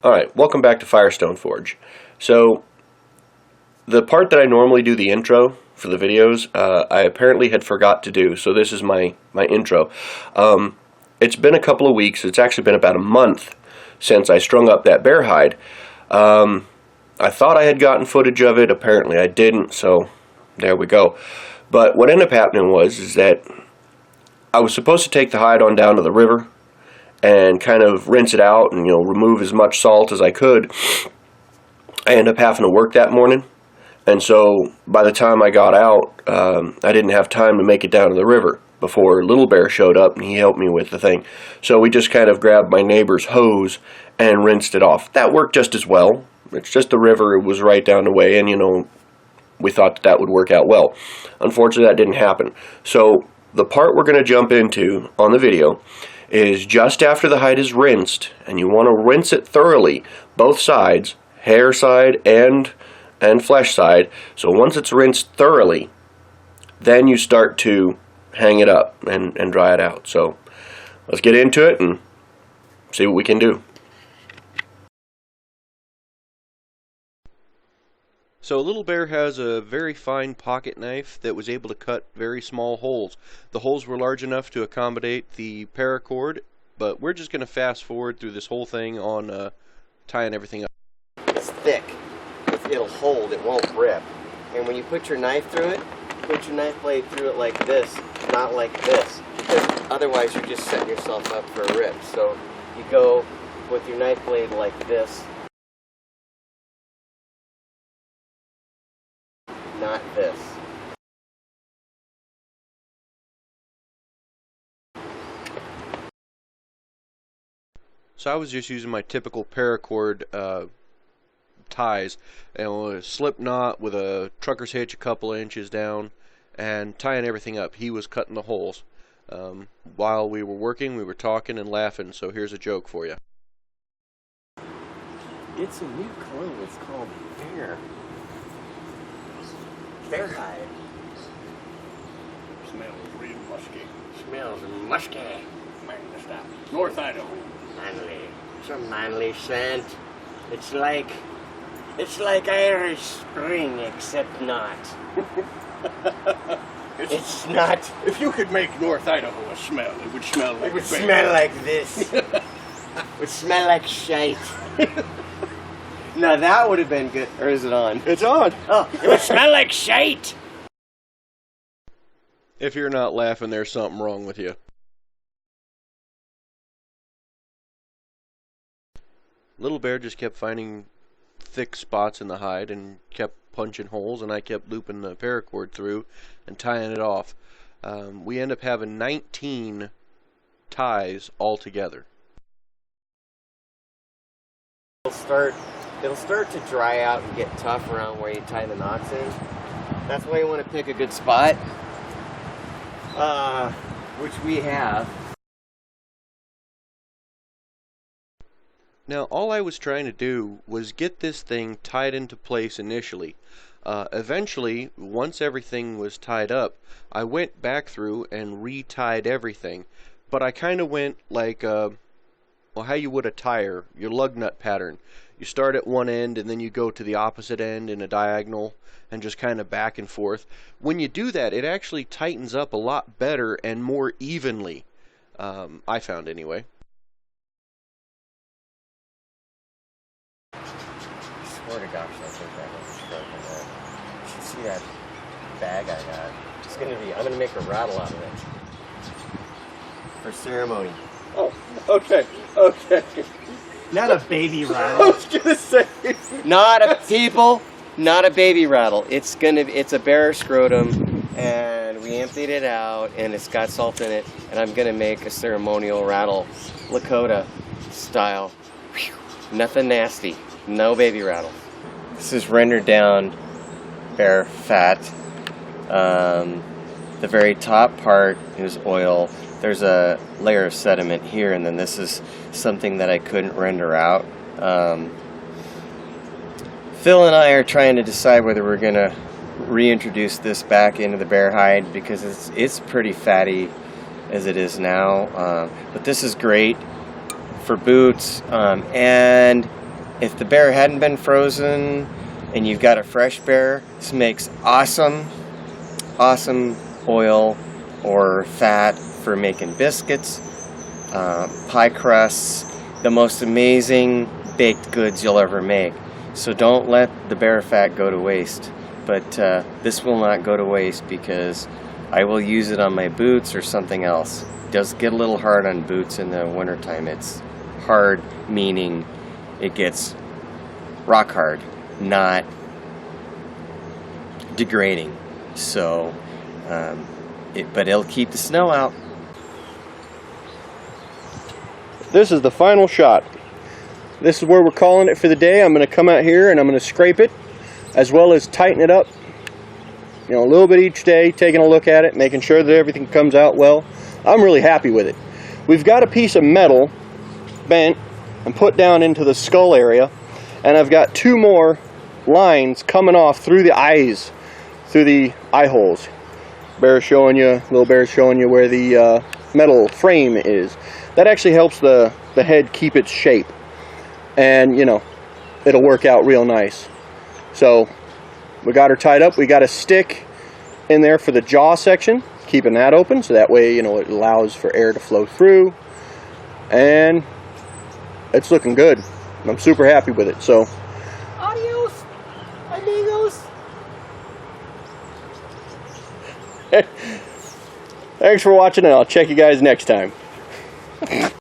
Alright, welcome back to Firestone Forge. So, the part that I normally do the intro for the videos, I apparently had forgot to do, so this is my intro. It's been a couple of weeks, it's actually been about a month since I strung up that bear hide. I thought I had gotten footage of it, apparently I didn't, so there we go. But what ended up happening is that I was supposed to take the hide on down to the river and kind of rinse it out and remove as much salt as I could. I ended up having to work that morning, and so by the time I got out, I didn't have time to make it down to the river before Little Bear showed up and he helped me with the thing. So we just kind of grabbed my neighbor's hose and rinsed it off. That worked just as well. It's just the river, it was right down the way, and we thought that would work out well. Unfortunately, that didn't happen. So the part we're going to jump into on the video is just after the hide is rinsed, and you want to rinse it thoroughly, both sides, hair side and flesh side. So once it's rinsed thoroughly, then you start to hang it up and dry it out. So let's get into it and see what we can do. So Little Bear has a very fine pocket knife that was able to cut very small holes. The holes were large enough to accommodate the paracord, but we're just going to fast forward through this whole thing on tying everything up. It's thick. It'll hold, it won't rip. And when you put your knife through it, put your knife blade through it like this, not like this, because otherwise you're just setting yourself up for a rip. So you go with your knife blade like this, not this. So I was just using my typical paracord ties, and a slip knot with a trucker's hitch a couple of inches down and tying everything up. He was cutting the holes. While we were working, we were talking and laughing, so here's a joke for you. It's a new cologne, it's called Bear hide. Smells real musky. Smells musky. North Idaho. Manly. It's a manly scent. It's like Irish Spring, except not. It's not. If you could make North Idaho a smell, it would smell like It would bear. smell like this. It would smell like shite. Now that would have been good. Or is it on? It's on! Oh, it would smell like shite. If you're not laughing, there's something wrong with you. Little Bear just kept finding thick spots in the hide and kept punching holes, and I kept looping the paracord through and tying it off. We end up having 19 ties altogether. It'll start to dry out and get tough around where you tie the knots in. That's why you want to pick a good spot, which we have. Now, all I was trying to do was get this thing tied into place initially. Eventually, once everything was tied up, I went back through and re-tied everything. But I kind of went like, well, how you would a tire, your lug nut pattern. You start at one end and then you go to the opposite end in a diagonal and just kind of back and forth. When you do that, it actually tightens up a lot better and more evenly. I found anyway. I swear to gosh, I think that was a stroke in there. You should see that bag I got. I'm gonna make a rattle out of it. For ceremony. Oh, okay, okay. Not a baby I rattle. was gonna say. Not a baby rattle. It's a bear scrotum, and we emptied it out, and it's got salt in it, and I'm gonna make a ceremonial rattle, Lakota style. Whew. Nothing nasty. No baby rattle. This is rendered down bear fat. The very top part is oil. There's a layer of sediment here, and then this is something that I couldn't render out. Phil and I are trying to decide whether we're going to reintroduce this back into the bear hide, because it's pretty fatty as it is now. But this is great for boots, and if the bear hadn't been frozen and you've got a fresh bear, this makes awesome oil or fat for making biscuits, pie crusts, the most amazing baked goods you'll ever make. So don't let the bear fat go to waste. But this will not go to waste because I will use it on my boots or something else. It does get a little hard on boots in the wintertime. It's hard meaning it gets rock hard, not degrading. So, but it'll keep the snow out. This is the final shot. This is where we're calling it for the day. I'm going to come out here and I'm going to scrape it, as well as tighten it up, you know, a little bit each day, taking a look at it, making sure that everything comes out well. I'm really happy with it. We've got a piece of metal bent and put down into the skull area, and I've got 2 more lines coming off through the eyes, through the eye holes. Little bear's showing you where the metal frame is. That actually helps the head keep its shape, and you know, it'll work out real nice. So we got her tied up. We got a stick in there for the jaw section, keeping that open, so that way, you know, it allows for air to flow through, and it's looking good. I'm super happy with it. So Adios, amigos. thanks for watching, and I'll check you guys next time.